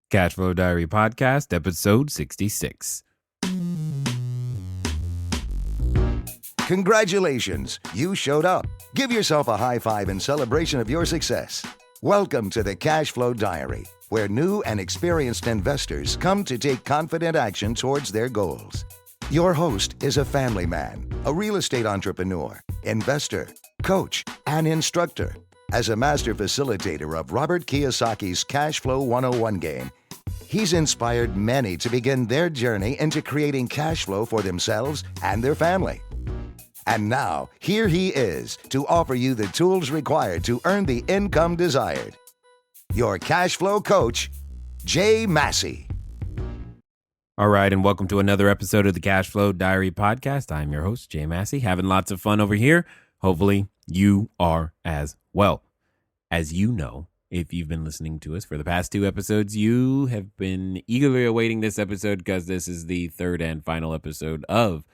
Cashflow Diary Podcast, episode 66. Congratulations, you showed up. Give yourself a high five in celebration of your success. Welcome to the Cashflow Diary, where new and experienced investors come to take confident action towards their goals. Your host is a family man, a real estate entrepreneur, investor, coach, and instructor. As a master facilitator of Robert Kiyosaki's Cashflow 101 game, he's inspired many to begin their journey into creating cash flow for themselves and their family. And now, here he is to offer you the tools required to earn the income desired. Your cash flow coach, Jay Massey. All right, and welcome to another episode of the Cashflow Diary Podcast. I'm your host, Jay Massey, having lots of fun over here. Hopefully, you are as well. As you know, if you've been listening to us for the past two episodes, you have been eagerly awaiting this episode because this is the third and final episode of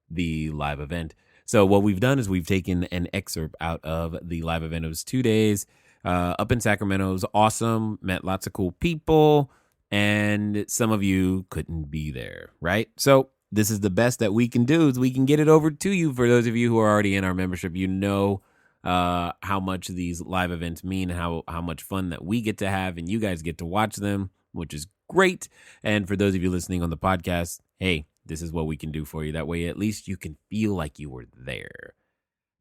the live event. So what we've done is we've taken an excerpt out of the live event. It was 2 days up in Sacramento. It was awesome. Met lots of cool people. And some of you couldn't be there, right? So this is the best that we can do is we can get it over to you. For those of you who are already in our membership, you know how much these live events mean, how much fun that we get to have, and you guys get to watch them, which is great. And for those of you listening on the podcast, hey, this is what we can do for you. That way, at least you can feel like you were there.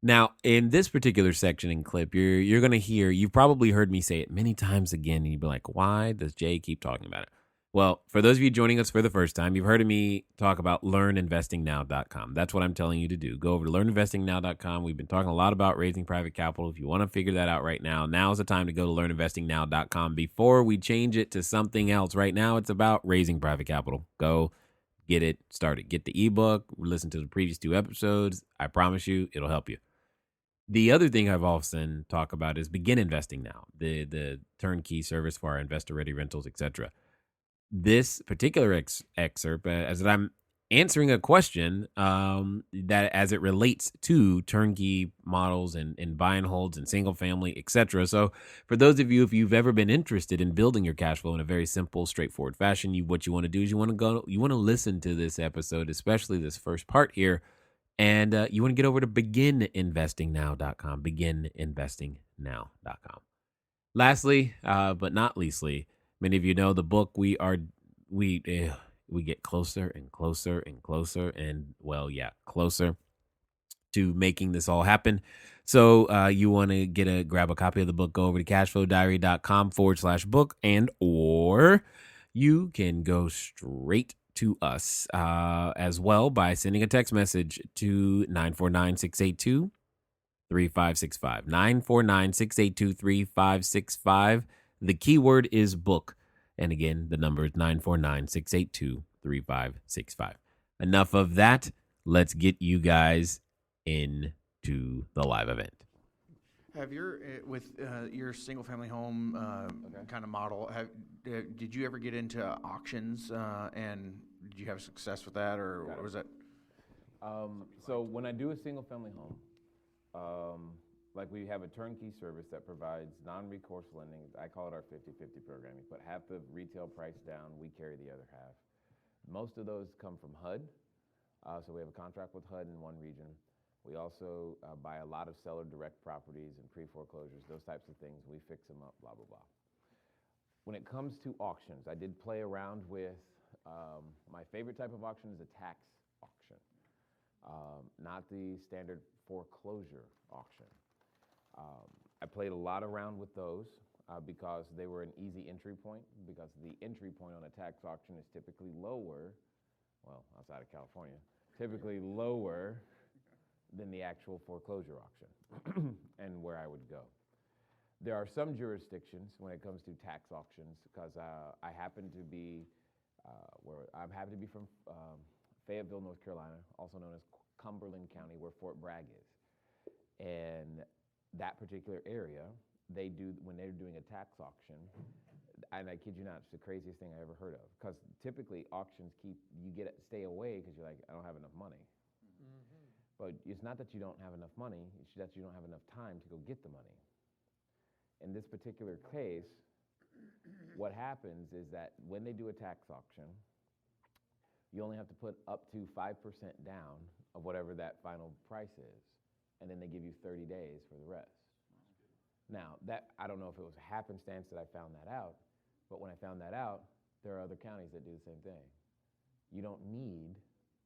Now, in this particular section and clip, you're going to hear, you've probably heard me say it many times again, and you'd be like, why does Jay keep talking about it? Well, for those of you joining us for the first time, you've heard me talk about learninvestingnow.com. That's what I'm telling you to do. Go over to learninvestingnow.com. We've been talking a lot about raising private capital. If you want to figure that out right now, now's the time to go to learninvestingnow.com before we change it to something else. Right now, it's about raising private capital. Go get it started. Get the ebook. Listen to the previous two episodes. I promise you, it'll help you. The other thing I've often talked about is Begin Investing Now, the turnkey service for our investor-ready rentals, etc. This particular excerpt, as I'm answering a question that as it relates to turnkey models and buy and holds and single family, etc. So for those of you, if you've ever been interested in building your cash flow in a very simple, straightforward fashion, what you want to do is you want to listen to this episode, especially this first part here. And you want to get over to begininvestingnow.com, begininvestingnow.com. Lastly, but not leastly, many of you know the book we get closer and closer and closer and closer to making this all happen. So you want to grab a copy of the book, go over to cashflowdiary.com/book, and or you can go straight to us as well by sending a text message to 949-682-3565. 949-682-3565. The keyword is book. And again, the number is 949-682-3565. Enough of that. Let's get you guys into the live event. Have your with your single family home kind of model? Did you ever get into auctions and did you have success with that, or what was that? So when I do a single family home, like we have a turnkey service that provides non-recourse lending. I call it our 50-50 program. You put half the retail price down, we carry the other half. Most of those come from HUD. So we have a contract with HUD in one region. We also buy a lot of seller direct properties and pre-foreclosures, those types of things. We fix them up, blah, blah, blah. When it comes to auctions, I did play around with, my favorite type of auction is a tax auction, not the standard foreclosure auction. I played a lot around with those because they were an easy entry point, because the entry point on a tax auction is typically lower, well, outside of California, typically lower than the actual foreclosure auction and where I would go. There are some jurisdictions when it comes to tax auctions, because I happen to be from Fayetteville, North Carolina, also known as Cumberland County, where Fort Bragg is. And that particular area, when they're doing a tax auction, and I kid you not, it's the craziest thing I ever heard of. Because typically auctions stay away because you're like, I don't have enough money. Mm-hmm. But it's not that you don't have enough money, it's that you don't have enough time to go get the money. In this particular case, What happens is that when they do a tax auction, you only have to put up to 5% down of whatever that final price is, and then they give you 30 days for the rest. Now, that I don't know if it was happenstance that I found that out, but when I found that out, there are other counties that do the same thing. You don't need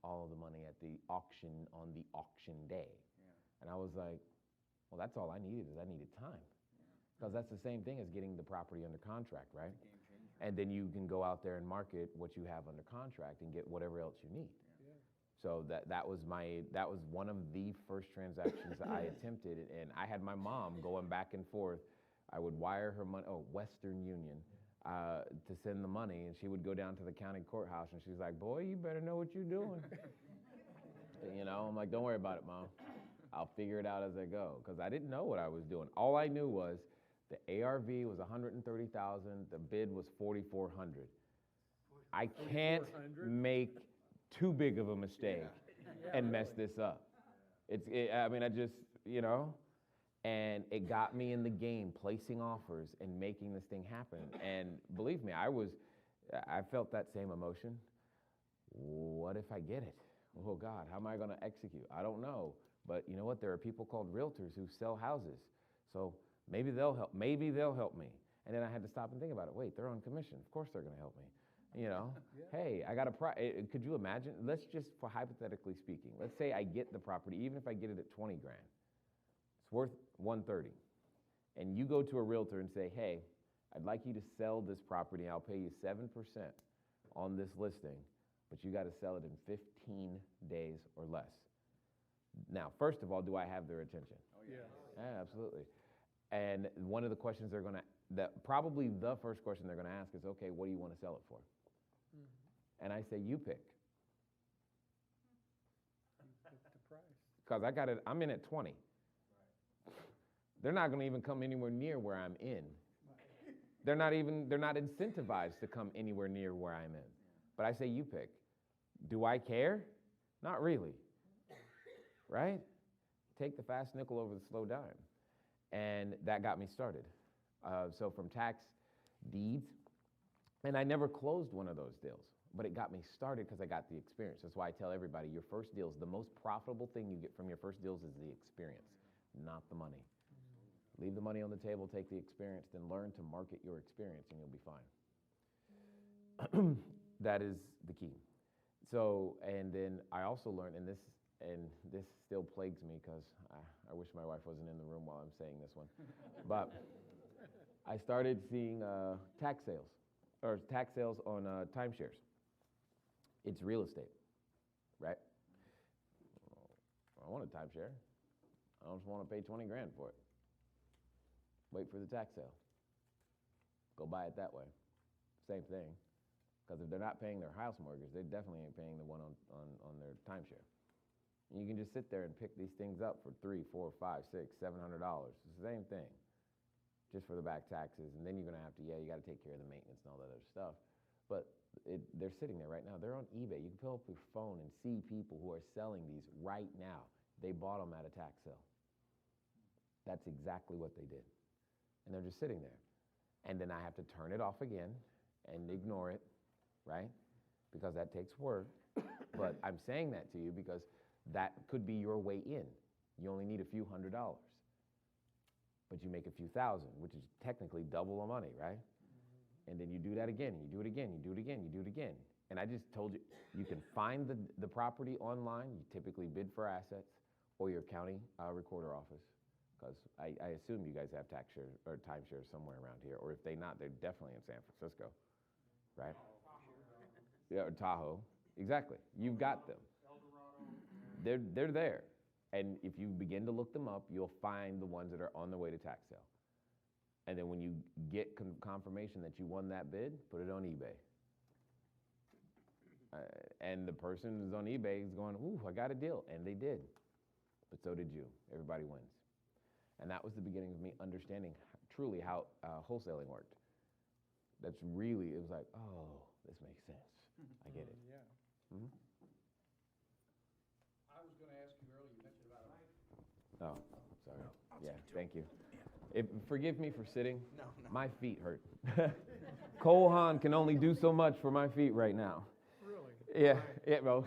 all of the money at the auction on the auction day. Yeah. And I was like, well, that's all I needed is I needed time. Because that's the same thing as getting the property under contract, right? And then you can go out there and market what you have under contract and get whatever else you need. Yeah. So that was one of the first transactions that I attempted, and I had my mom going back and forth. I would wire her money, Western Union, to send the money, and she would go down to the county courthouse, and she's like, "Boy, you better know what you're doing." You know, I'm like, "Don't worry about it, Mom. I'll figure it out as I go," because I didn't know what I was doing. All I knew was the ARV was $130,000. The bid was $4,400. I can't make too big of a mistake and mess this up. I just, and it got me in the game, placing offers and making this thing happen. And believe me, I felt that same emotion. What if I get it? Oh God, how am I going to execute? I don't know. But you know what? There are people called realtors who sell houses. So maybe they'll help me. And then I had to stop and think about it. Wait, they're on commission. Of course they're going to help me. Hey, I got could you imagine? Let's just, for hypothetically speaking, let's say I get the property, even if I get it at 20 grand, it's worth 130. And you go to a realtor and say, hey, I'd like you to sell this property. I'll pay you 7% on this listing, but you got to sell it in 15 days or less. Now, first of all, do I have their attention? Oh, yeah. Yeah, absolutely. And one of the questions probably the first question they're going to ask is, okay, what do you want to sell it for? Mm-hmm. And I say, you pick. You pick the price. Because I'm in at 20. Right. They're not going to even come anywhere near where I'm in. Right. They're not incentivized to come anywhere near where I'm in. But I say, you pick. Do I care? Not really. Right? Take the fast nickel over the slow dime. And that got me started. So from tax deeds, and I never closed one of those deals, but it got me started because I got the experience. That's why I tell everybody, your first deals, the most profitable thing you get from your first deals is the experience, not the money. Leave the money on the table, take the experience, then learn to market your experience and you'll be fine. That is the key. So, and then I also learned, and this still plagues me because I wish my wife wasn't in the room while I'm saying this one, but I started seeing tax sales on timeshares. It's real estate, right? I want a timeshare. I just want to pay 20 grand for it. Wait for the tax sale. Go buy it that way. Same thing. Because if they're not paying their house mortgage, they definitely ain't paying the one on their timeshare. And you can just sit there and pick these things up for $300, $400, $500, $600, $700. It's the same thing, just for the back taxes. And then you're gonna have to, you gotta take care of the maintenance and all that other stuff. But they're sitting there right now. They're on eBay. You can pull up your phone and see people who are selling these right now. They bought them at a tax sale. That's exactly what they did. And they're just sitting there. And then I have to turn it off again and ignore it, right? Because that takes work. But I'm saying that to you because that could be your way in. You only need a few $100s. But you make a few thousand, which is technically double the money, right? And then you do that again, and you do it again, you do it again, you do it again. And I just told you, you can find the property online. You typically bid for assets or your county recorder office. Because I assume you guys have tax shares or timeshares somewhere around here. Or if they not, they're definitely in San Francisco, right? Yeah, or Tahoe. Exactly. You've got them. They're there. And if you begin to look them up, you'll find the ones that are on their way to tax sale. And then when you get confirmation that you won that bid, put it on eBay. And the person who's on eBay is going, ooh, I got a deal. And they did. But so did you. Everybody wins. And that was the beginning of me understanding truly how wholesaling worked. It was like, oh, this makes sense. I get it. Yeah. Mm-hmm. I was going to ask you earlier, you mentioned about Oh, sorry. Yeah, thank you. Forgive me for sitting. No. My feet hurt. Cole Haan can only do so much for my feet right now. Really? Yeah, yeah, well,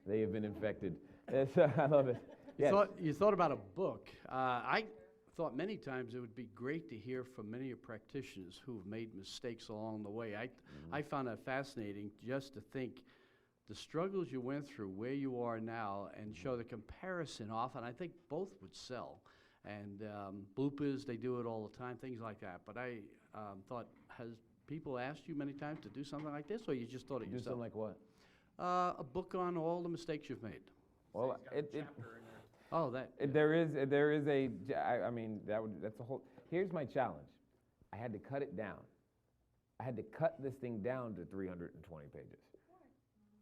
they have been infected. I love it. Yes. You thought about a book. I thought many times it would be great to hear from many practitioners who've made mistakes along the way. I found that fascinating just to think the struggles you went through, where you are now, and show the comparison off, and I think both would sell. And bloopers, they do it all the time, things like that. But I thought, has people asked you many times to do something like this, or you just thought it Do yourself? something like what? A book on all the mistakes you've made. Well, There is. I mean, that's a whole, here's my challenge. I had to cut it down. I had to cut this thing down to 320 pages.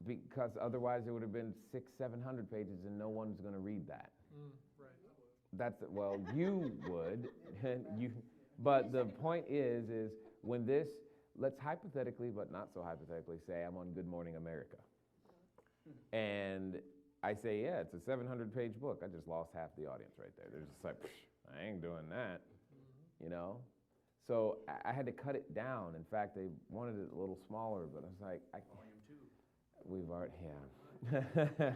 Because otherwise it would have been 600-700 pages and no one's going to read that. Right. Well, you would, but the point is when this, let's hypothetically, but not so hypothetically, say I'm on Good Morning America. And I say, yeah, it's a 700-page book. I just lost half the audience right there. They're just like, I ain't doing that, you know? So I had to cut it down. In fact, they wanted it a little smaller, but I was like, we've already, yeah.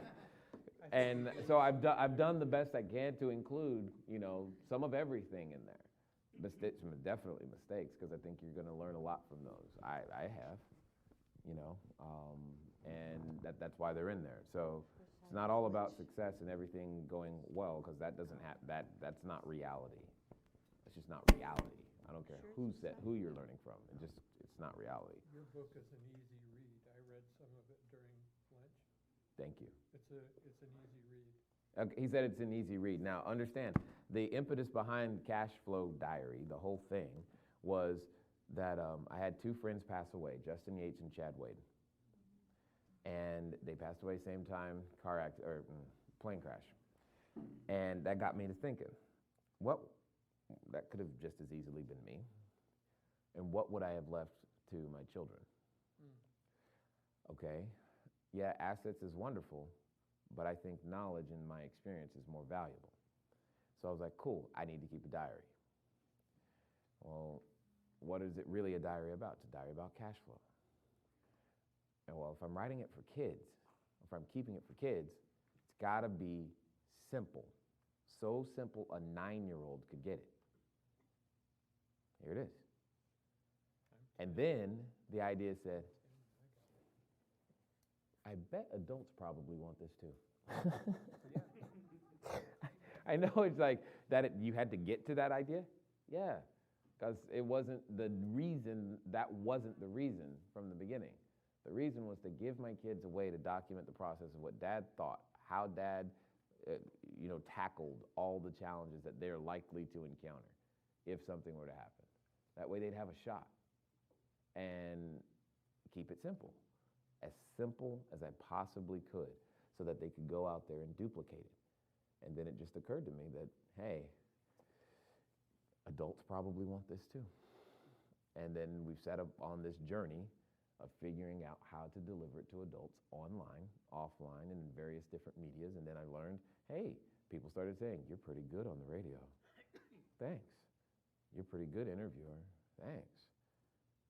And so I've done the best I can to include, you know, some of everything in there. Definitely mistakes, because I think you're going to learn a lot from those. I have, you know, and that's why they're in there. So it's not all about success and everything going well, because that doesn't happen. That's not reality. It's just not reality. I don't care who you're learning from. It's not reality. Your book is an easy read. I read some of it during lunch. Thank you. It's an easy read. Okay, he said it's an easy read. Now, understand, the impetus behind Cash Flow Diary, the whole thing, was that I had two friends pass away, Justin Yates and Chad Wade. And they passed away same time, plane crash. And that got me to thinking, that could have just as easily been me. And what would I have left to my children? Okay, yeah, assets is wonderful, but I think knowledge and my experience is more valuable. So I was like, cool, I need to keep a diary. Well, what is it really a diary about? It's a diary about cash flow. And well, if I'm writing it for kids, if I'm keeping it for kids, it's gotta be simple. So simple a 9-year-old could get it. Here it is. And then the idea said, I bet adults probably want this too. I know it's like that you had to get to that idea. Yeah, because it wasn't the reason, that wasn't the reason from the beginning. The reason was to give my kids a way to document the process of what Dad thought, how Dad tackled all the challenges that they're likely to encounter if something were to happen. That way they'd have a shot. And keep it simple as I possibly could, so that they could go out there and duplicate it. And then it just occurred to me that, hey, adults probably want this too. And then we've set up on this journey of figuring out how to deliver it to adults online, offline, and in various different medias. And then I learned, hey, people started saying, you're pretty good on the radio. Thanks. You're a pretty good interviewer. Thanks.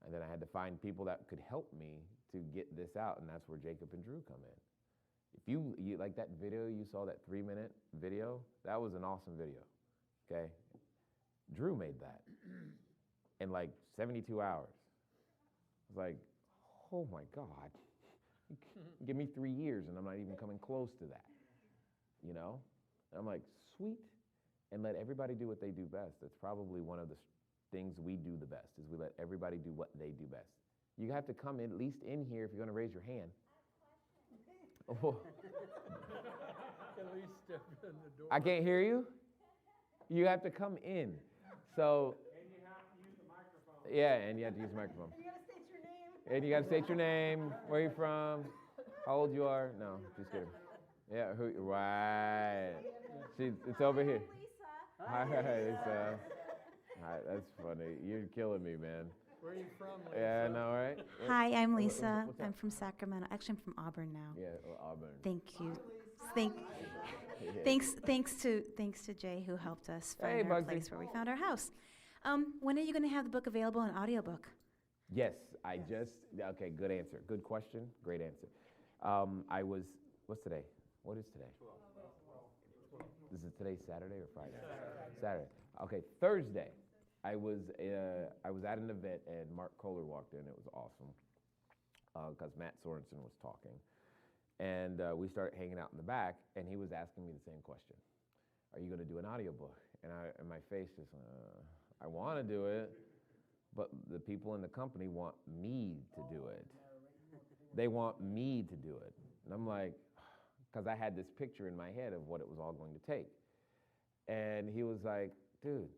And then I had to find people that could help me to get this out, and that's where Jacob and Drew come in. If you like that video, you saw that 3-minute video, that was an awesome video, okay? Drew made that in like 72 hours. I was like, oh my God, give me 3 years and I'm not even coming close to that, you know? And I'm like, sweet, and let everybody do what they do best. That's probably one of the things we do the best, is we let everybody do what they do best. You have to come in, at least in here if you're going to raise your hand. Oh. At least step in the door. I can't hear you. You have to come in. So. And you have to use the microphone. Yeah, and you have to use the microphone. You gotta state your name. And you got to state your name, where you're from, how old you are. No, just kidding. Yeah, right. It's over here. Lisa. Hi, Lisa. Hi, that's funny. You're killing me, man. Where are you from, Lisa? Yeah, I know, right? Hi, I'm Lisa. What's up? I'm from Sacramento. Actually, I'm from Auburn now. Yeah, Auburn. Thank you. Thanks to Jay who helped us Hey, find our Bugsy. place where we found our house. When are you going to have the book available in audiobook? Yes, okay, good answer. Good question, great answer. What's today? What is today? Is today Saturday or Friday? Saturday. Okay, Thursday. I was at an event and Mark Kohler walked in. It was awesome because Matt Sorensen was talking. And we started hanging out in the back, and he was asking me the same question. Are you going to do an audiobook? And my face just, I want to do it, but the people in the company want me to do it. They want me to do it. And I'm like, because I had this picture in my head of what it was all going to take. And he was like, dude,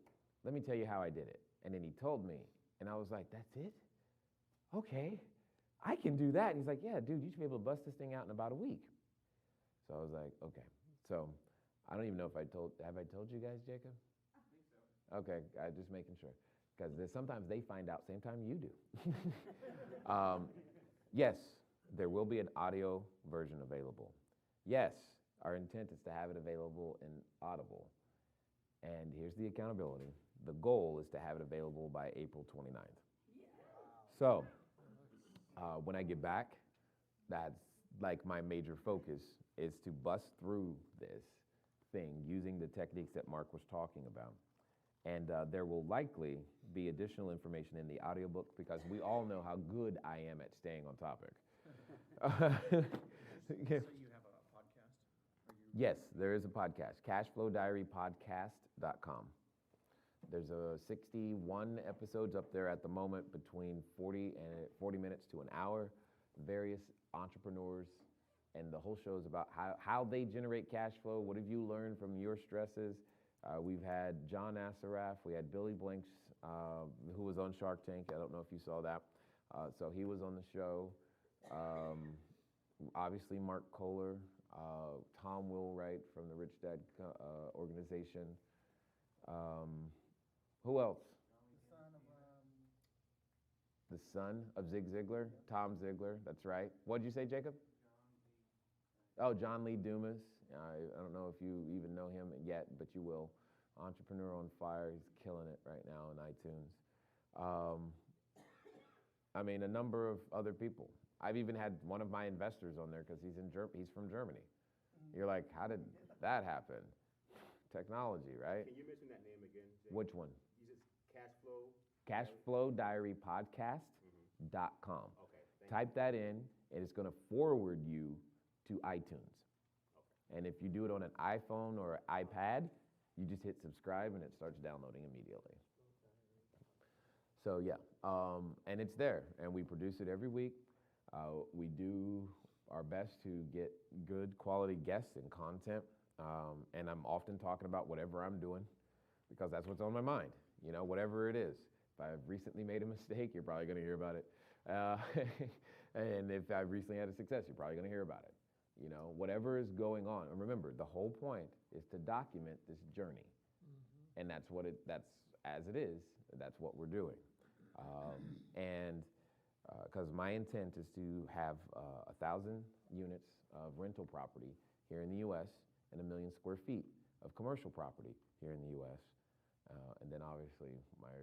let me tell you how I did it. And then he told me, and I was like, that's it? Okay, I can do that. And he's like, yeah, dude, you should be able to bust this thing out in about a week. So I was like, okay. So I don't even know if have I told you guys, Jacob? I think so. Okay, just making sure. Because sometimes they find out same time you do. Yes, there will be an audio version available. Yes, our intent is to have it available in Audible. And here's the accountability. The goal is to have it available by April 29th. So when I get back, that's like my major focus is to bust through this thing using the techniques that Mark was talking about. And there will likely be additional information in the audiobook because we all know how good I am at staying on topic. So you have a podcast? Yes, there is a podcast, cashflowdiarypodcast.com. There's 61 episodes up there at the moment between 40 minutes to an hour, various entrepreneurs, and the whole show is about how they generate cash flow. What have you learned from your stresses? We've had John Assaraf, we had Billy Blanks, who was on Shark Tank. I don't know if you saw that. So he was on the show. Obviously Mark Kohler, Tom Willwright from the Rich Dad organization. Who else? The son of Zig Ziglar, Tom Ziglar, that's right. What'd you say, Jacob? Oh, John Lee Dumas. I don't know if you even know him yet, but you will. Entrepreneur on Fire, he's killing it right now on iTunes. I mean, a number of other people. I've even had one of my investors on there because he's from Germany. You're like, how did that happen? Technology, right? Can you mention that name again, Jay? Which one? You just Cashflowdiarypodcast.com. Okay. Type that in, and it's going to forward you to iTunes. Okay. And if you do it on an iPhone or iPad, you just hit subscribe, and it starts downloading immediately. So yeah, and it's there, and we produce it every week. We do our best to get good quality guests and content, and I'm often talking about whatever I'm doing because that's what's on my mind, you know, whatever it is. If I've recently made a mistake, you're probably going to hear about it. And if I've recently had a success, you're probably going to hear about it. You know, whatever is going on. And remember, the whole point is to document this journey. Mm-hmm. And that's as it is, that's what we're doing. Because my intent is to have 1,000 units of rental property here in the U.S. and 1 million square feet of commercial property here in the U.S. And then obviously my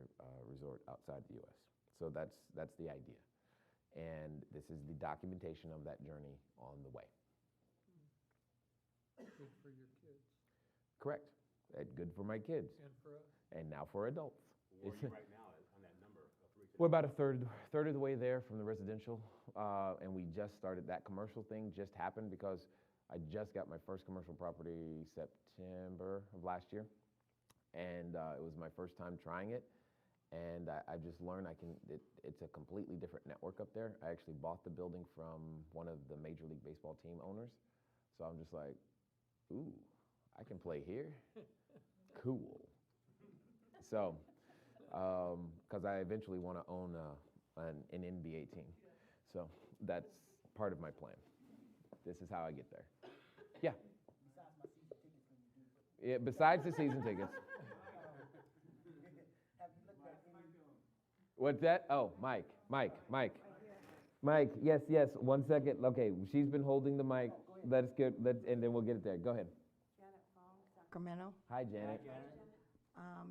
resort outside the U.S. So that's the idea. And this is the documentation of that journey on the way. Good for your kids Correct. Good for my kids. and for us. And now for adults. Where are you right now on that number of reaching? We're about a third of the way there from the residential, and we just started. That commercial thing just happened because I just got my first commercial property September of last year, and it was my first time trying it, and I just learned it's a completely different network up there. I actually bought the building from one of the Major League Baseball team owners, so I'm just like, ooh, I can play here? Cool. So, because I eventually want to own an NBA team. So that's part of my plan. This is how I get there. Yeah. Yeah, besides the season tickets. What's that? Oh, Mike, yes, 1 second. Okay, she's been holding the mic. And then we'll get it there. Go ahead. Janet, Sacramento. Hi, Janet.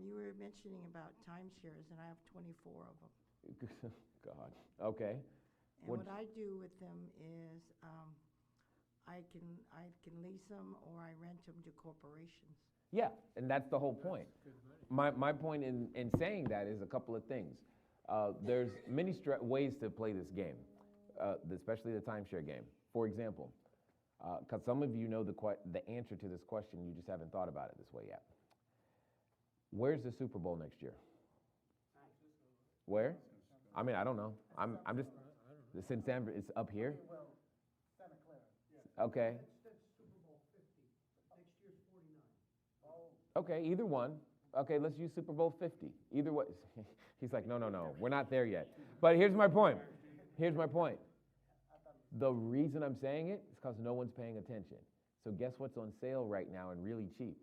You were mentioning about timeshares, and I have 24 of them. God. Okay. And what I do with them is I can lease them or I rent them to corporations. Yeah, and that's the whole point. My point in saying that is a couple of things. There's many ways to play this game, especially the timeshare game. For example, because some of you know the answer to this question, you just haven't thought about it this way yet. Where's the Super Bowl next year? Where? I mean, I don't know. I'm just. It's in it's up here. Well, Santa Clara. Okay. That's Super Bowl 50. Next year's 49. Oh. Okay, either one. Okay, let's use Super Bowl 50. Either way. He's like, no, we're not there yet. But here's my point. The reason I'm saying it is because no one's paying attention. So guess what's on sale right now and really cheap?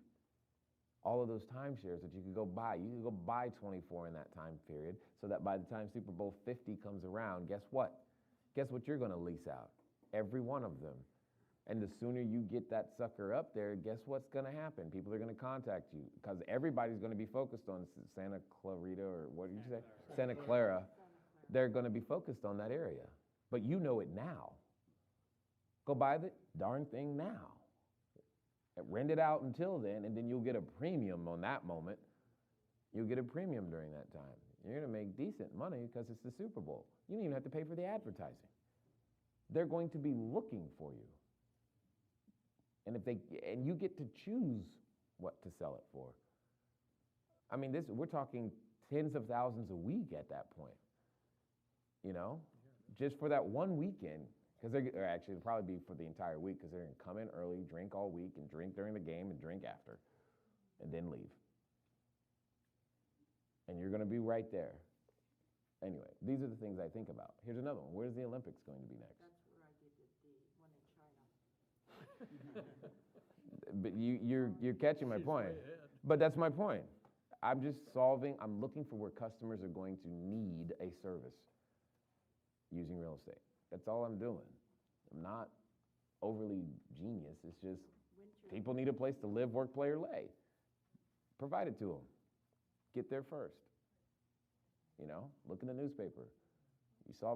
All of those timeshares that you could go buy. You could go buy 24 in that time period so that by the time Super Bowl 50 comes around, guess what? Guess what you're going to lease out? Every one of them. And the sooner you get that sucker up there, guess what's going to happen? People are going to contact you because everybody's going to be focused on Santa Clarita or what did you say? Santa Clara. They're going to be focused on that area. But you know it now. Go buy the darn thing now. Rent it out until then, and then you'll get a premium on that moment. You'll get a premium during that time. You're going to make decent money because it's the Super Bowl. You don't even have to pay for the advertising. They're going to be looking for you. And you get to choose what to sell it for. I mean, we're talking tens of thousands a week at that point. You know, just for that one weekend. Because it'll probably be for the entire week because they're going to come in early, drink all week, and drink during the game and drink after, and then leave. And you're going to be right there. Anyway, these are the things I think about. Here's another one. Where's the Olympics going to be next? That's where I did the one in China. But you're catching my point. But that's my point. I'm looking for where customers are going to need a service using real estate. That's all I'm doing. I'm not overly genius. It's just people need a place to live, work, play, or lay. Provide it to them. Get there first. You know, look in the newspaper. You saw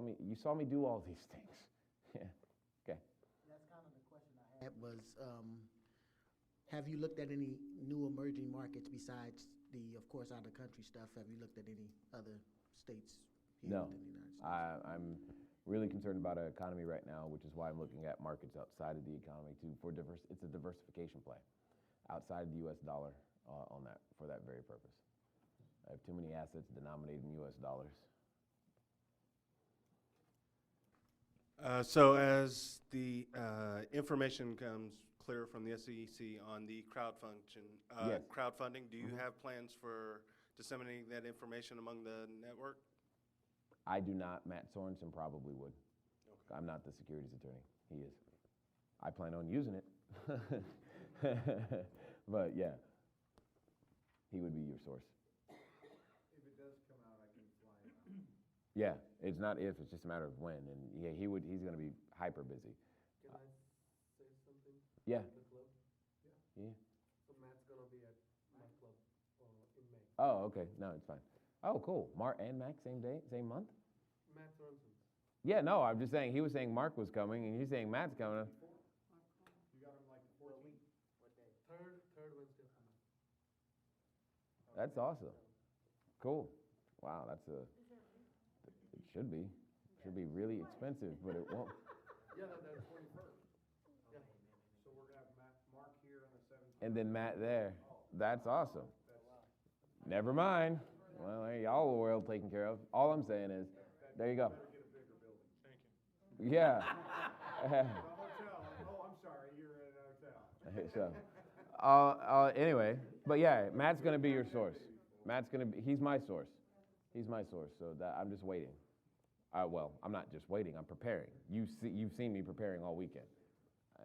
me do all these things. Yeah. Okay. That's kind of the question I had was, have you looked at any new emerging markets besides of course, out of the country stuff? Have you looked at any other states here No. within the United States? I'm really concerned about our economy right now, which is why I'm looking at markets outside of the economy too. It's a diversification play outside the U.S. dollar for that very purpose. I have too many assets denominated in U.S. dollars. So as the information comes clear from the SEC on the Yes. crowdfunding, do you have plans for disseminating that information among the network? I do not. Matt Sorensen probably would. Okay. I'm not the securities attorney. He is. I plan on using it. But yeah, he would be your source. If it does come out, I can fly it out. Yeah, it's not if, it's just a matter of when. And yeah, he's going to be hyper busy. Can I say something? Yeah. The club? Yeah. So Matt's gonna be at my club in May. Oh, okay. No, it's fine. Oh, cool. Mark and Mac, same day, same month? Matt Sorensen's. Yeah, no, I'm just saying, he was saying Mark was coming, and he's saying Matt's coming. You got him like the 14th? What day? Third Wednesday of the month. That's awesome. Cool. Wow, it should be. It should be really expensive, but it won't. Yeah, that's 21st. Yeah. So we're going to have Mark here on the 17th. And then Matt there. That's awesome. Never mind. Well, there y'all the world taken care of. All I'm saying is, there you go. Better get a bigger building. Thank you. Yeah. The hotel. Oh, I'm sorry. You're at a hotel. So, anyway, but yeah, Matt's gonna be your source. He's my source. He's my source. So that I'm just waiting. Well, I'm not just waiting. I'm preparing. You've seen me preparing all weekend.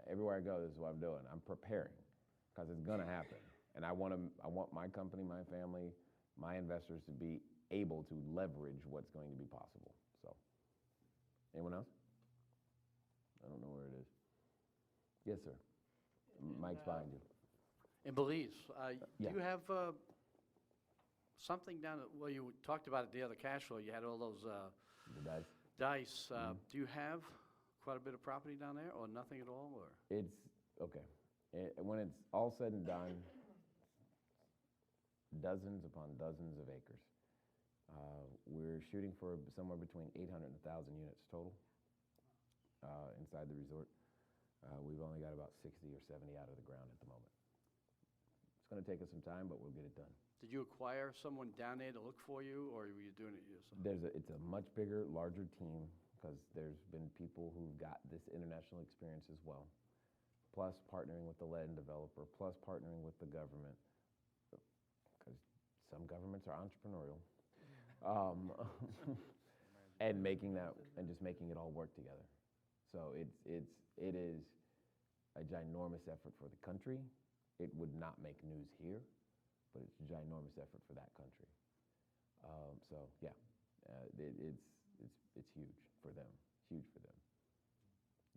Everywhere I go, this is what I'm doing. I'm preparing because it's gonna happen, and I want my company, my family, my investors to be able to leverage what's going to be possible. So, anyone else? I don't know where it is. Yes, sir. Mike's behind you. In Belize, Yeah. do you have something down at, well, you talked about it the other cash flow, you had all those The dice. dice. Do you have quite a bit of property down there, or nothing at all, or? It's, okay. When it's all said and done, dozens upon dozens of acres. We're shooting for somewhere between 800 and 1,000 units total inside the resort. We've only got about 60 or 70 out of the ground at the moment. It's going to take us some time, but we'll get it done. Did you acquire someone down there to look for you, or were you doing it yourself? It's a much bigger, larger team because there's been people who've got this international experience as well, plus partnering with the land developer, plus partnering with the government, because some governments are entrepreneurial, and making that and just making it all work together. So it is a ginormous effort for the country. It would not make news here, but it's a ginormous effort for that country. So yeah, it's huge for them. Huge for them.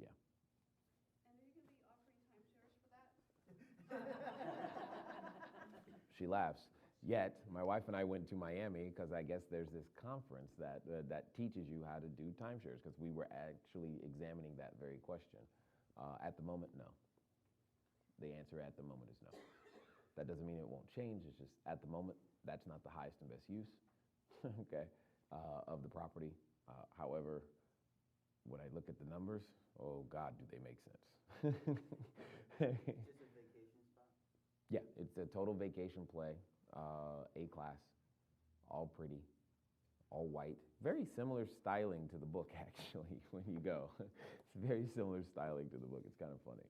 Yeah. And are you going to be offering timeshares for that? She laughs. Yet, my wife and I went to Miami because I guess there's this conference that teaches you how to do timeshares, because we were actually examining that very question. At the moment, no. The answer at the moment is no. That doesn't mean it won't change. It's just at the moment, that's not the highest and best use, okay, of the property. However, when I look at the numbers, oh God, do they make sense? Is this a vacation spot? Yeah, it's a total vacation play, A-class, all pretty, all white. Very similar styling to the book, actually, when you go. It's very similar styling to the book. It's kind of funny.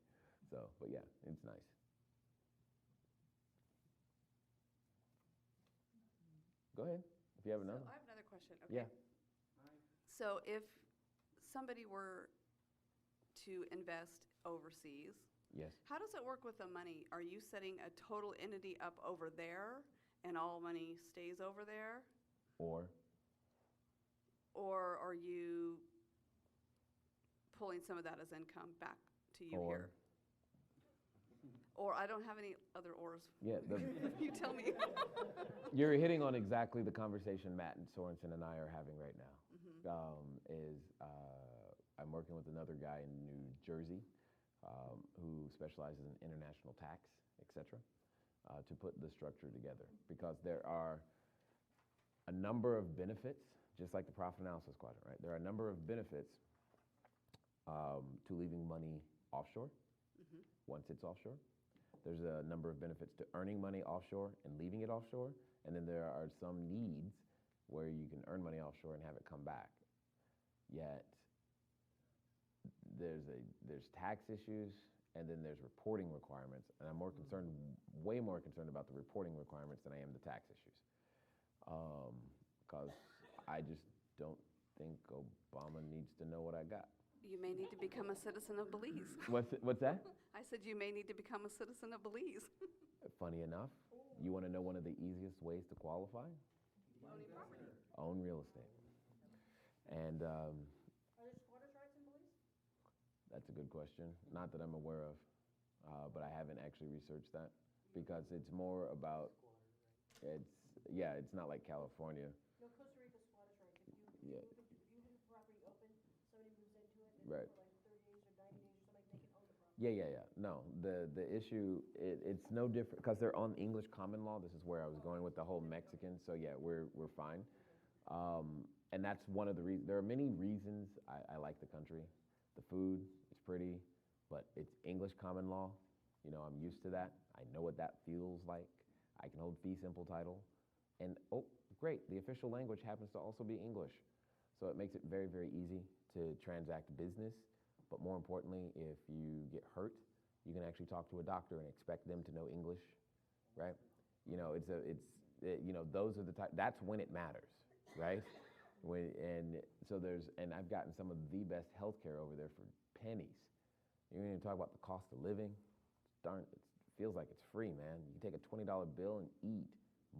So, but yeah, it's nice. Go ahead, if you have another. So I have another question. Okay. Yeah. So if somebody were to invest overseas, Yes. how does it work with the money? Are you setting a total entity up over there and all money stays over there? Or Or are you pulling some of that as income back to you here? Or I don't have any other ors. Yeah. You tell me. You're hitting on exactly the conversation Matt and Sorensen and I are having right now. I'm working with another guy in New Jersey who specializes in international tax, et cetera, to put the structure together. Because there are a number of benefits, just like the profit analysis quadrant, right? There are a number of benefits to leaving money offshore once it's offshore. There's a number of benefits to earning money offshore and leaving it offshore. And then there are some needs where you can earn money offshore and have it come back. Yet there's tax issues, and then there's reporting requirements. And I'm more concerned, way more concerned about the reporting requirements than I am the tax issues. Because I just don't think Obama needs to know what I got. You may need to become a citizen of Belize. What's that? I said you may need to become a citizen of Belize. Funny enough, you want to know one of the easiest ways to qualify? Owning property. Own real estate. And Are there squatters' rights in Belize? that's a good question. Not that I'm aware of, but I haven't actually researched that because it's more about, it's not like California. No, Costa Rica squatters' rights. If Yeah. you leave the property open, somebody moves into it, and Right. for like 30 days or 90 days or something, they can own the property. Yeah. No, the issue, it's no different, because they're on English common law. This is where I was going with the whole Mexican, so yeah, we're fine. And that's one of the reasons. There are many reasons I like the country. The food is pretty, but it's English common law. You know, I'm used to that. I know what that feels like. I can hold fee simple title. And, oh, great, the official language happens to also be English. So it makes it very, very easy to transact business. But more importantly, if you get hurt, you can actually talk to a doctor and expect them to know English, right? You know, those are the type, that's when it matters, right? And I've gotten some of the best healthcare over there for pennies. You don't even talk about the cost of living. It feels like it's free, man. You take a $20 bill and eat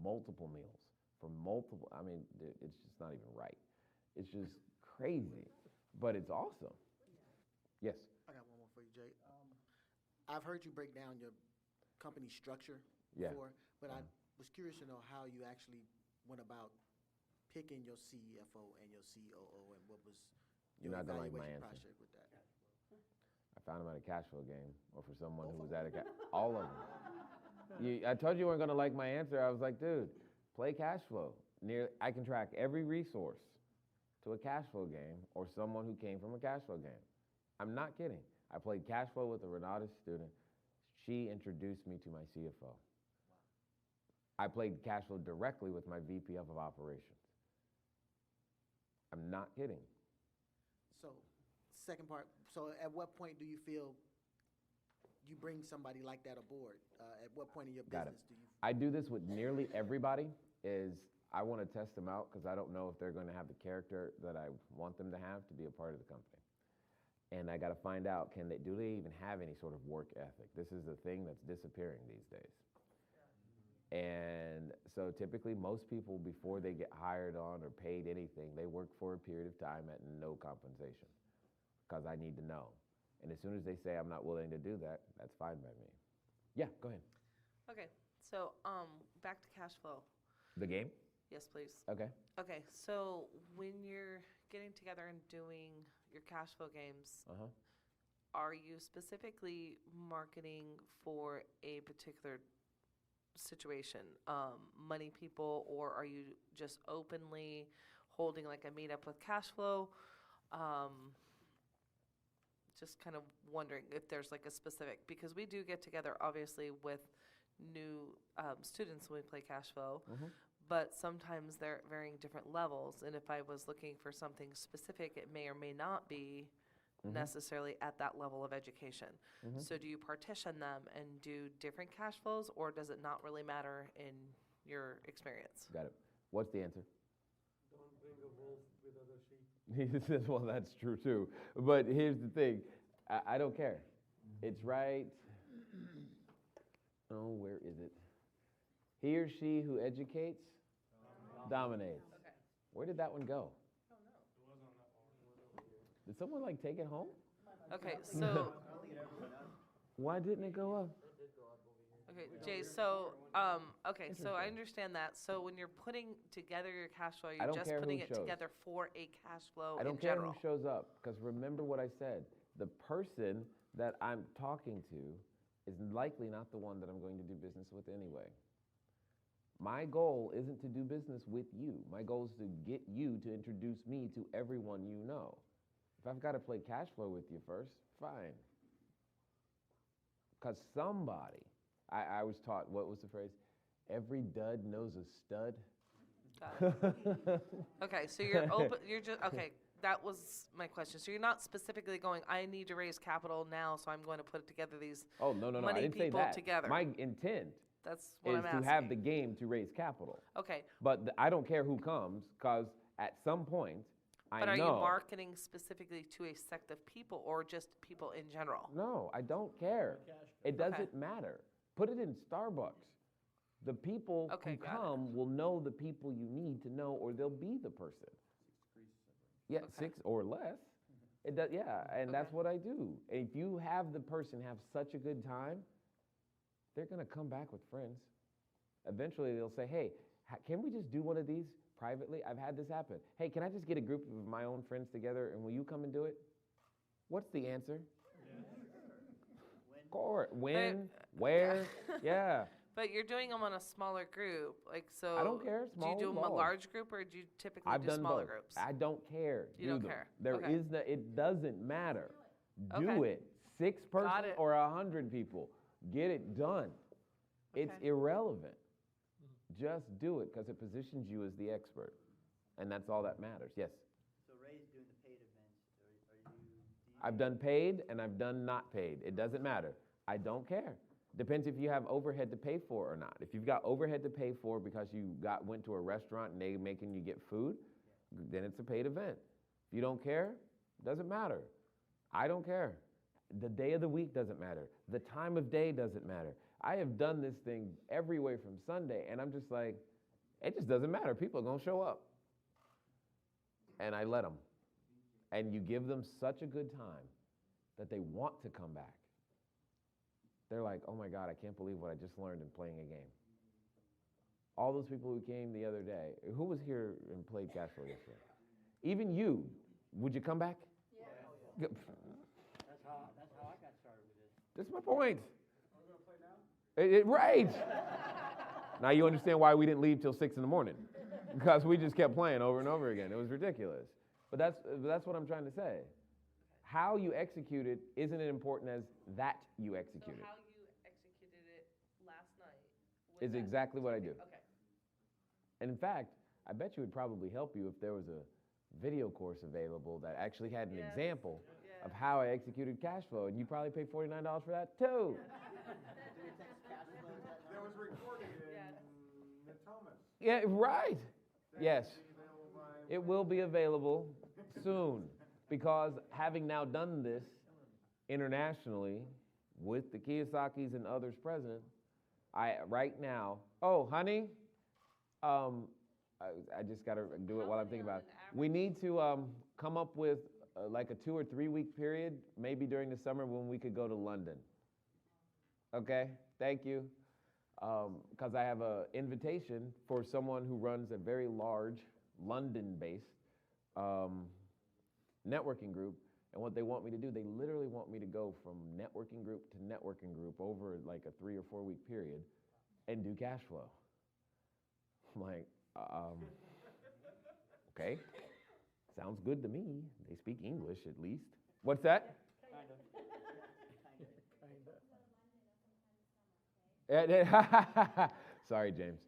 multiple meals it's just not even right. It's just crazy, but it's awesome. Yes? I got one more for you, Jay. I've heard you break down your company structure Yeah. before, but I was curious to know how you actually went about picking your CFO and your COO, and what was You're your not gonna like my evaluation answer. process with that. I found them at a cash flow game, or for someone who was at a all of them. I told you weren't gonna like my answer. I was like, dude, play cash flow. I can track every resource to a cash flow game or someone who came from a cash flow game. I'm not kidding. I played cash flow with a Renata student. She introduced me to my CFO. I played cash flow directly with my VP of operations. I'm not kidding. So, second part, so at what point do you feel you bring somebody like that aboard? At what point in your Got it. business do you? I do this with nearly everybody. Is I want to test them out because I don't know if they're going to have the character that I want them to have to be a part of the company. And I got to find out, do they even have any sort of work ethic? This is the thing that's disappearing these days. And so typically most people, before they get hired on or paid anything, they work for a period of time at no compensation because I need to know. And as soon as they say I'm not willing to do that, that's fine by me. Yeah, go ahead. Okay, so back to cash flow. The game? Yes, please. Okay. Okay, so when you're getting together and doing your cash flow games, are you specifically marketing for a particular situation, money people, or are you just openly holding like a meetup with cash flow? Just kind of wondering if there's like a specific, because we do get together obviously with new students when we play cash flow, but sometimes they're at varying different levels, and if I was looking for something specific, it may or may not be necessarily at that level of education. So do you partition them and do different cash flows, or does it not really matter in your experience? Got it. What's the answer? Don't bring a wolf with other sheep. He says, well, that's true too. But here's the thing. I don't care. It's right. Oh, where is it? He or she who educates dominates. Okay. Where did that one go? Did someone like take it home? Okay, so Why didn't it go up? okay, Jay, so okay, so I understand that. So when you're putting together your cash flow, I you're don't just care putting who it shows. together for a cash flow I don't in care general. who shows up, because remember what I said. The person that I'm talking to is likely not the one that I'm going to do business with anyway. My goal isn't to do business with you. My goal is to get you to introduce me to everyone you know. If I've got to play cash flow with you first, fine. Because somebody, I was taught, what was the phrase? Every dud knows a stud. Got it. Okay, so you're open. You're just okay. That was my question. So you're not specifically going, I need to raise capital now, so I'm going to put together these Oh, no, I money didn't say people that. together. My intent That's what is I'm to asking. have the game to raise capital. Okay, But I don't care who comes, because at some point, but I are know. you marketing specifically to a sect of people or just people in general? No, I don't care. It doesn't matter. Put it in Starbucks. The people Okay, who got it. come will know the people you need to know, or they'll be the person. Yeah, Okay. 6 or less. It does, yeah, and that's Okay. what I do. If you have the person have such a good time, they're gonna come back with friends. Eventually, they'll say, "Hey, can we just do one of these privately? I've had this happen. Hey, can I just get a group of my own friends together, and will you come and do it?" What's the answer? When, where, yeah. But you're doing them on a smaller group, like so. I don't care, small, Do you do them a large. large group, or do you typically I've do done smaller both. groups? I don't care. You Do don't them. care. There Okay. is it doesn't matter. Do Okay. it. 6 person it. or 100 people. Get it done. It's Okay. irrelevant. Just do it, because it positions you as the expert. And that's all that matters. Yes. So Ray's doing the paid events. Do you I've done paid and I've done not paid. It doesn't matter. I don't care. Depends if you have overhead to pay for or not. If you've got overhead to pay for because you went to a restaurant and they making you get food, then it's a paid event. If you don't care, doesn't matter. I don't care. The day of the week doesn't matter. The time of day doesn't matter. I have done this thing every way from Sunday, and I'm just like, it just doesn't matter. People are going to show up. And I let them. And you give them such a good time that they want to come back. they're like, oh my God, I can't believe what I just learned in playing a game. All those people who came the other day, who was here and played cash flow yesterday? Even you, would you come back? Yeah. That's how I got started with this. That's my point. Are we going to play now? Right. Now you understand why we didn't leave till 6 in the morning, because we just kept playing over and over again. It was ridiculous. But that's what I'm trying to say. How you execute it isn't as important as that you execute it. So how you executed it last night Is exactly what I do. Okay. And in fact, I bet you it would probably help you if there was a video course available that actually had an example of how I executed cash flow, and you probably pay $49 for that too. That was recorded in Thomas. Yeah, right. Yes. It will be available soon, because having now done this internationally with the Kiyosakis and others present, I right now, oh, honey, I just got to do it while I'm thinking about it. We need to come up with like a 2 or 3 week period, maybe during the summer, when we could go to London. Okay, thank you. Because I have an invitation for someone who runs a very large London-based networking group. And what they want me to do, they literally want me to go from networking group to networking group over like a 3 or 4 week period and do cash flow. I'm like, okay, sounds good to me. They speak English at least. What's that? Sorry, James.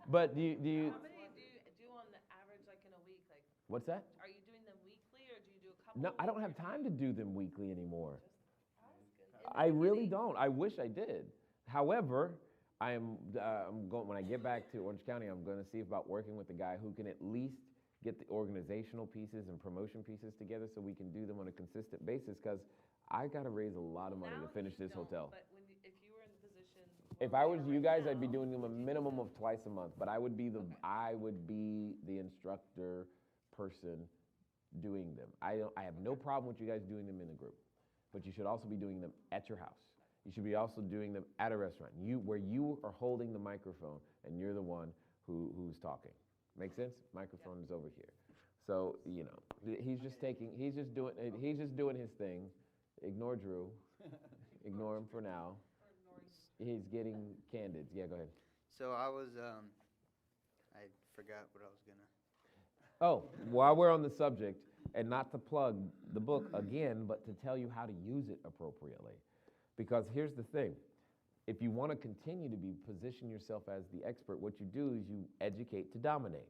But do you? How many do you do on the average, like in a week? Like, What's that? are you doing them weekly, or do you do a couple? No, I don't have time to do them weekly anymore. I really don't. I wish I did. However, I'm going, when I get back to Orange County, I'm going to see about working with a guy who can at least get the organizational pieces and promotion pieces together so we can do them on a consistent basis, because I got to raise a lot of money to finish this hotel. But if you were in the position, If I was you guys, I'd be doing them a minimum of twice a month, but I would be the instructor person doing them. I have no problem with you guys doing them in a group, but you should also be doing them at your house. You should be also doing them at a restaurant, where you are holding the microphone and you're the one who's talking. Make sense? Microphone is over here. So, he's just doing his thing. Ignore Drew. Ignore him for now. He's getting candid. Yeah, go ahead. So I forgot what I was gonna. Oh, while we're on the subject, and not to plug the book again, but to tell you how to use it appropriately. Because here's the thing. If you want to continue to position yourself as the expert, what you do is you educate to dominate.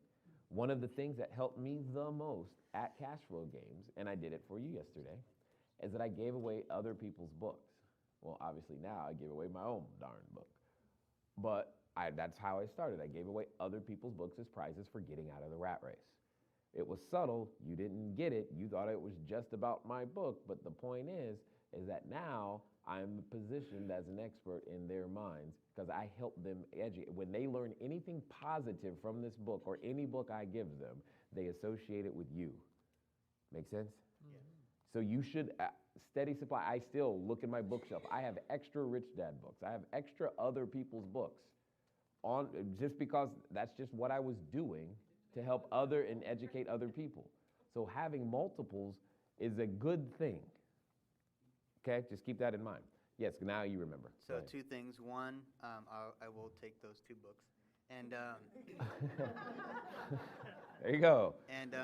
One of the things that helped me the most at cash flow games, and I did it for you yesterday, is that I gave away other people's books. Well, obviously now I give away my own darn book. But that's how I started. I gave away other people's books as prizes for getting out of the rat race. It was subtle. You didn't get it. You thought it was just about my book. But the point is that now I'm positioned as an expert in their minds, because I help them educate. When they learn anything positive from this book or any book I give them, they associate it with you. Make sense? Yeah. So you should, steady supply. I still look in my bookshelf. I have extra Rich Dad books. I have extra other people's books, just because that's just what I was doing to help and educate other people. So having multiples is a good thing. Okay, just keep that in mind. Yes, now you remember. So 2 things. One, I will take those 2 books. And there you go. And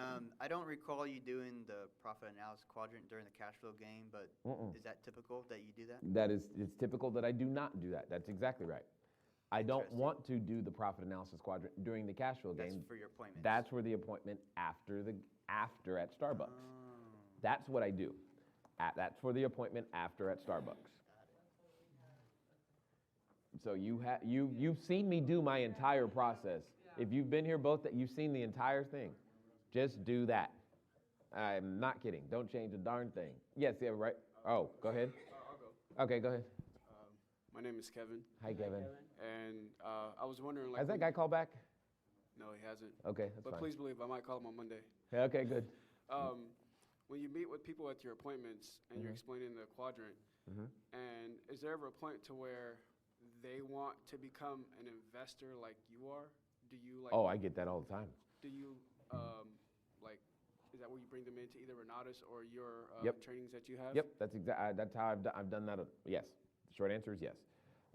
I don't recall you doing the profit analysis quadrant during the cash flow game, but is that typical that you do that? It's typical that I do not do that. That's exactly right. I don't want to do the profit analysis quadrant during the cash flow game. That's for your appointments. That's for the appointment after at Starbucks. Oh. That's what I do. That's for the appointment after at Starbucks. So you've seen me do my entire process. If you've been here you've seen the entire thing. Just do that. I'm not kidding. Don't change a darn thing. Yes, yeah, right. Oh, go ahead. I'll go. Okay, go ahead. My name is Kevin. Hi, Kevin. And I was wondering, has that guy called back? No, he hasn't. Okay, that's but fine. Please believe I might call him on Monday. Okay, good. when you meet with people at your appointments and you're explaining the quadrant, and is there ever a point to where they want to become an investor like you are? Do you like? Oh, I get that all the time. Do you like? Is that where you bring them into either Renatus or your trainings that you have? Yep, that's how I've done that. Yes, the short answer is yes.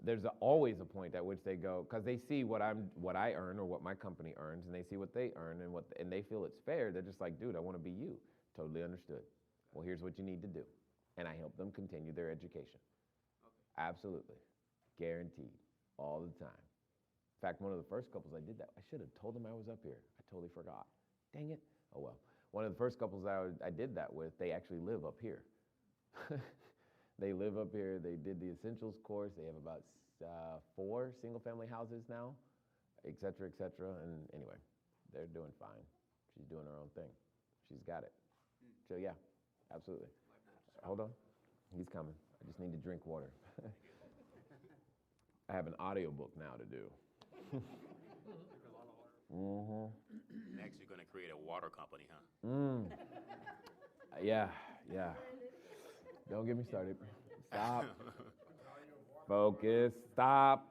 There's always a point at which they go, because they see what I earn or what my company earns, and they see what they earn and they feel it's fair. They're just like, dude, I want to be you. Totally understood. Well, here's what you need to do, and I help them continue their education. Absolutely, guaranteed, all the time. In fact, one of the first couples I did that, I should have told them I was up here. I totally forgot. Dang it. Oh well. One of the first couples I did that with, they actually live up here. They live up here. They did the essentials course. They have about 4 single-family houses now, et cetera, et cetera. And anyway, they're doing fine. She's doing her own thing. She's got it. So yeah, absolutely. Hold on. He's coming. I just need to drink water. I have an audiobook now to do. Next, you're going to create a water company, huh? Yeah. Don't get me started. Stop. Focus. Stop.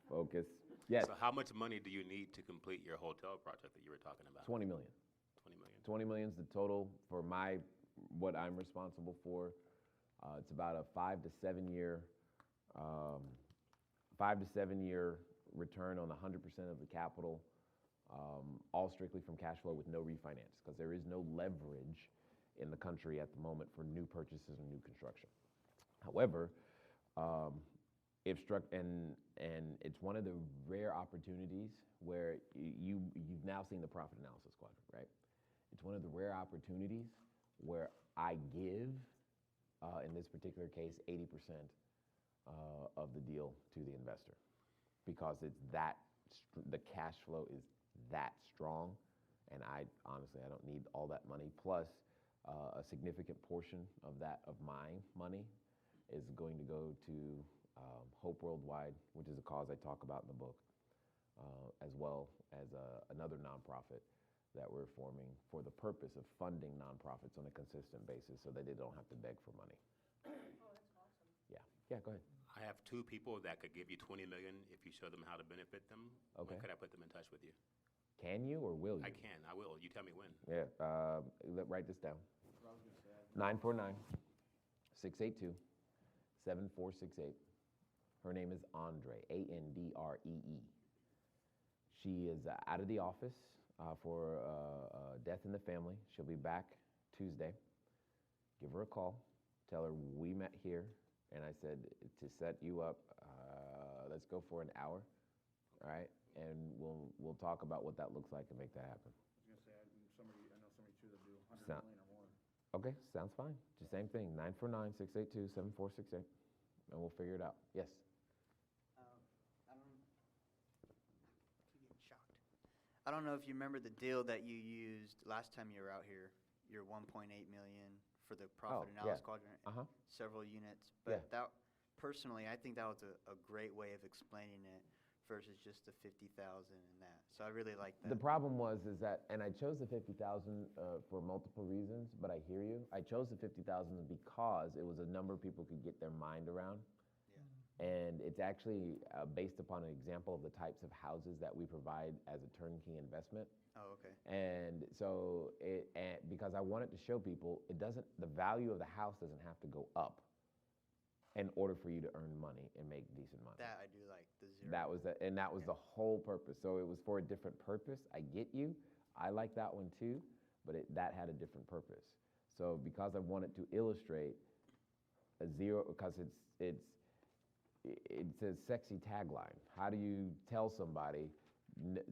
Focus. Yes. So how much money do you need to complete your hotel project that you were talking about? 20 million. 20 million is the total for what I'm responsible for. It's about a 5 to 7 year return on 100% of the capital, all strictly from cash flow with no refinance, because there is no leverage in the country at the moment for new purchases and new construction. However, it's one of the rare opportunities where you've now seen the profit analysis quadrant, right? It's one of the rare opportunities where I give, in this particular case, 80% of the deal to the investor, because it's the cash flow is that strong, and I don't need all that money. Plus, a significant portion of my money is going to go to Hope Worldwide, which is a cause I talk about in the book, as well as another nonprofit that we're forming for the purpose of funding nonprofits on a consistent basis so that they don't have to beg for money. Oh, that's awesome. Yeah, go ahead. I have 2 people that could give you $20 million if you show them how to benefit them. Okay. When could I put them in touch with you? Can you or will you? I can. I will. You tell me when. Yeah. Write this down. 949-682-7468. Her name is Andre, Andree. She is out of the office for death in the family. She'll be back Tuesday. Give her a call. Tell her we met here, and I said to set you up, let's go for an hour, all right? And we'll talk about what that looks like and make that happen. I was going to say, I know somebody too that do 100 Sound- million or more. Okay, sounds fine. Just same thing, 949-682-7468, and we'll figure it out. Yes? I don't know if you remember the deal that you used last time you were out here, your 1.8 million for the profit analysis quadrant, several units. But that, personally, I think that was a great way of explaining it versus just the 50,000 and that. So I really like that. The problem is that, and I chose the 50,000 for multiple reasons, but I hear you. I chose the 50,000 because it was a number people could get their mind around. And it's actually based upon an example of the types of houses that we provide as a turnkey investment. Oh, okay. And so, because I wanted to show people, the value of the house doesn't have to go up in order for you to earn money and make decent money. That I do like, the zero. That was the whole purpose. So it was for a different purpose. I get you. I like that one too, but that had a different purpose. So because I wanted to illustrate a zero, because it's a sexy tagline. How do you tell somebody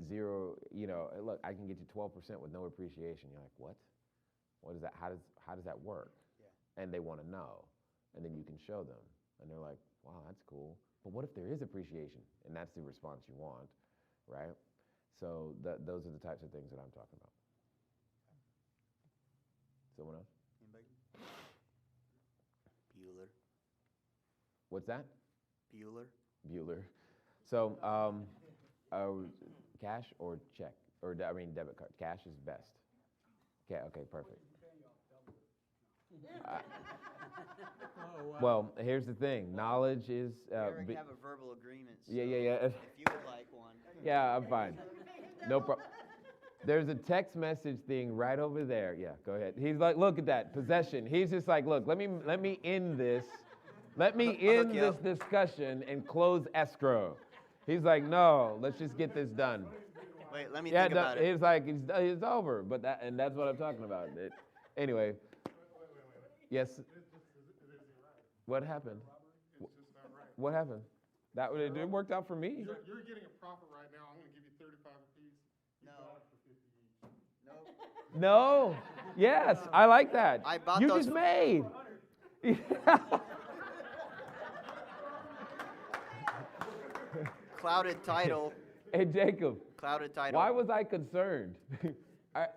zero, look, I can get you 12% with no appreciation. You're like, what? What is that? How does that work? Yeah. And they want to know. And then you can show them. And they're like, wow, that's cool. But what if there is appreciation? And that's the response you want, right? So those are the types of things that I'm talking about. Someone else? Anybody? Bueller. What's that? Bueller. So, cash or check? Or, debit card. Cash is best. Okay, perfect. Well, here's the thing. Knowledge is. We already have a verbal agreement. So Yeah. If you would like one. Yeah, I'm fine. No problem. There's a text message thing right over there. Yeah, go ahead. He's like, look at that possession. He's just like, look, let me end this. Let me end this discussion and close escrow. He's like, no, let's just get this done. Wait, let me think about it. He's like, it's over. But that's what I'm talking about. Anyway. Yes. What happened? What happened? It worked out for me. You're getting a profit right now. I'm going to give you 35 apiece. No. Yes, I like that. I bought you those just made. Clouded title. Hey, Jacob. Clouded title. Why was I concerned?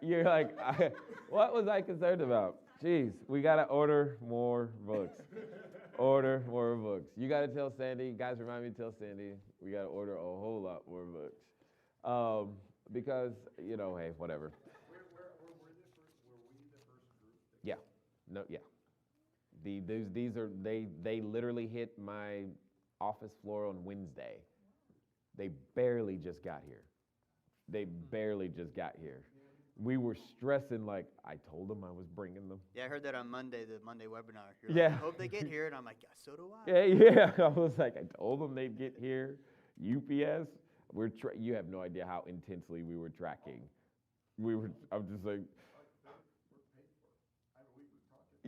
You're like, what was I concerned about? Jeez, we got to order more books. Order more books. You got to tell Sandy. Guys, remind me to tell Sandy. We got to order a whole lot more books. Because, hey, whatever. Were we the first group? Yeah. No, yeah. They literally hit my office floor on Wednesday. They barely just got here. We were stressing like, I told them I was bringing them. Yeah, I heard that on Monday, the Monday webinar. You're Yeah. like, I hope they get here. And I'm like, yeah, so do I. Yeah. I was like, I told them they'd get here. UPS, you have no idea how intensely we were tracking. I'm just like,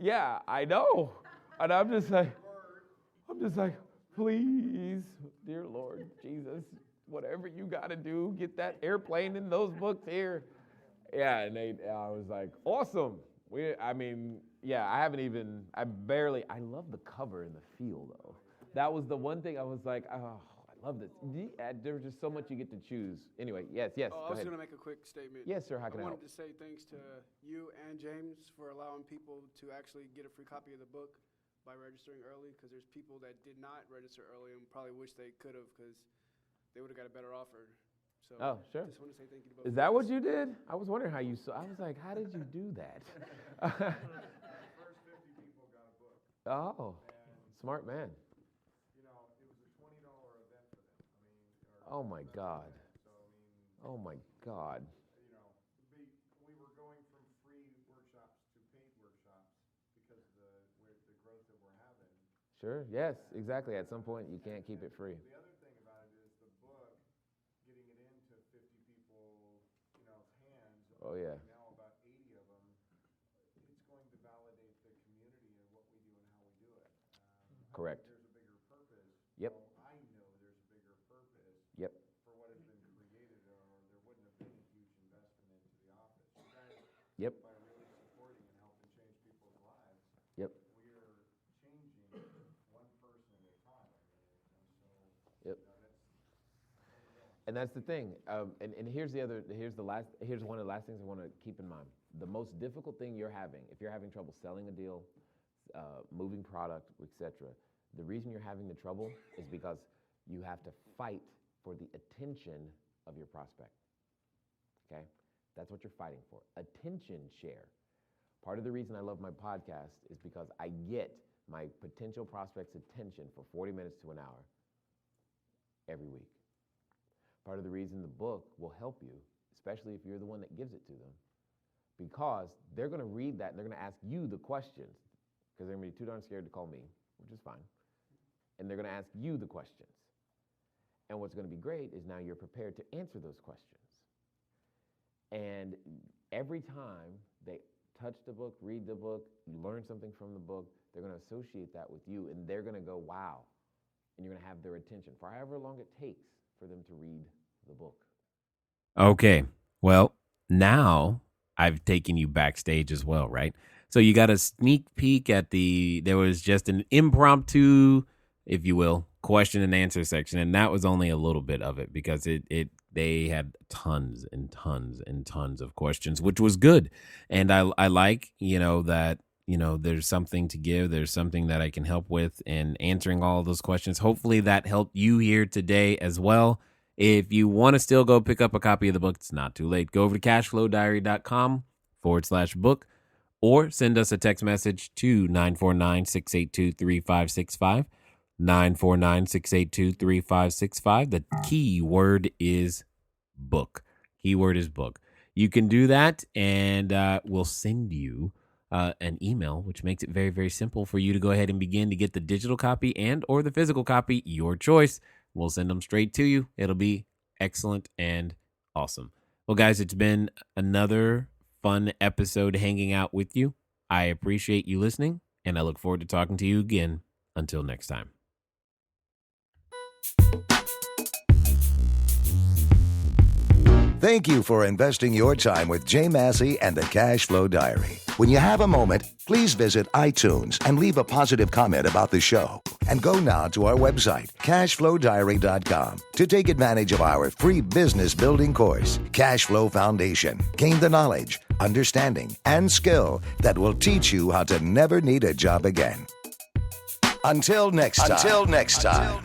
yeah, I know. And I'm just like, please, dear Lord Jesus, whatever you got to do, get that airplane and those books here. Yeah, and I was like, awesome. I love the cover and the feel, though. That was the one thing I was like, oh, I love this. There's just so much you get to choose. Anyway, yes, I go was ahead. going to make a quick statement. Yes, sir, how can I help? wanted to say thanks to you and James for allowing people to actually get a free copy of the book by registering early, because there's people that did not register early and probably wish they could have, because they would have got a better offer. So sure. Just want to say thank you to both. Is that what you did? I was wondering how you saw. I was like, how did you do that? The first 50 people got a book. Oh, smart man. It was a $20 event for them. Oh my God. Oh my God. We were going from free workshops to paid workshops because of the growth that we're having. Sure. Yes, exactly. At some point, you can't keep it free. The other thing about it is the book, getting it into 50 people's, hands. Oh yeah. Now about 80 of them. It's going to validate the community and what we do and how we do it. Correct. There's a bigger purpose. Yep. Well, I know there's a bigger purpose. Yep. For what has been created, or there wouldn't have been a huge investment into the office. You guys, Yep. by really supporting and helping change people's lives, Yep. we're changing one person at a time. Yep. And that's the thing. And here's one of the last things I want to keep in mind. The most difficult thing you're having, if you're having trouble selling a deal, moving product, etc., the reason you're having the trouble is because you have to fight for the attention of your prospect. Okay? That's what you're fighting for. Attention share. Part of the reason I love my podcast is because I get my potential prospects' attention for 40 minutes to an hour every week. Part of the reason the book will help you, especially if you're the one that gives it to them, because they're going to read that and they're going to ask you the questions, because they're going to be too darn scared to call me, which is fine. And they're going to ask you the questions. And what's going to be great is now you're prepared to answer those questions. And every time they touch the book, read the book, learn something from the book, they're going to associate that with you, and they're going to go, wow. And you're going to have their attention for however long it takes for them to read the book. Okay, well, now I've taken you backstage as well, right? So you got a sneak peek at there was just an impromptu, if you will, question and answer section, and that was only a little bit of it because they had tons and tons and tons of questions, which was good. And I like, that, there's something to give. There's something that I can help with in answering all of those questions. Hopefully that helped you here today as well. If you want to still go pick up a copy of the book, it's not too late. Go over to cashflowdiary.com/book, or send us a text message to 949-682-3565. 949-682-3565. The key word is book. Keyword is book. You can do that, and we'll send you an email, which makes it very, very simple for you to go ahead and begin to get the digital copy and or the physical copy, your choice. We'll send them straight to you. It'll be excellent and awesome. Well, guys, it's been another fun episode hanging out with you. I appreciate you listening, and I look forward to talking to you again. Until next time. Thank you for investing your time with Jay Massey and the Cash Flow Diary. When you have a moment, please visit iTunes and leave a positive comment about the show. And go now to our website, cashflowdiary.com, to take advantage of our free business building course, Cash Flow Foundation. Gain the knowledge, understanding, and skill that will teach you how to never need a job again. Until next time.